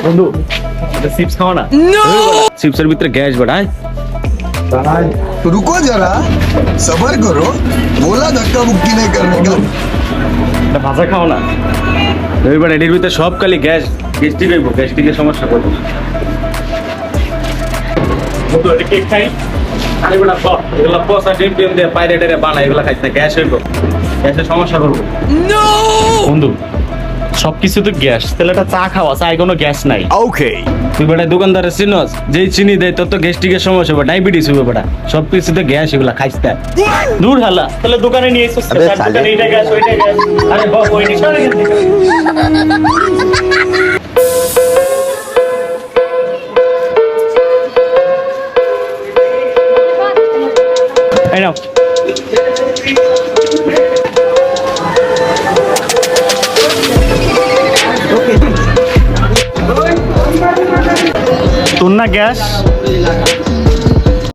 বন্ধু চিপস খাওয়া না? চিপসের ভিতরে গ্যাস বাড়ায়। रुको जरा सबर करो बोला धक्का मुक्की नहीं करने का ভাজা খাও না? এবার এটির ভিতরে সব খালি গ্যাস, গ্যাস্ট্রিক হইব, গ্যাস্ট্রিকের সমস্যা করবো। বন্ধু এটা কেক খাই, আরে বেটা সব এগুলা পচা ডিম টিম দিয়ে বাইরে টেরে বানাই, এগুলা খাইতে না, গ্যাস হইব, গ্যাসের সমস্যা করবো। বন্ধু সবকিছু তো গ্যাস, তাহলে একটা চা খাওয়া, চায় কোনো গ্যাস নাই। ওকে তুই বেটা দোকানদারের চিনস, যেই চিনি দেয় তোর তো গ্যাস্ট্রিকের সমস্যা হবে, ডায়াবেটিস হবে বেটা, সবকিছুতে গ্যাস, এগুলা খাইস না। দূর হালা, তাহলে দোকানে নিয়ে এসো, দোকানে এইটা গ্যাস ওইটা গ্যাস, আরে বাপ ওই নিশা লেগে এই নাও। তোর না গ্যাস?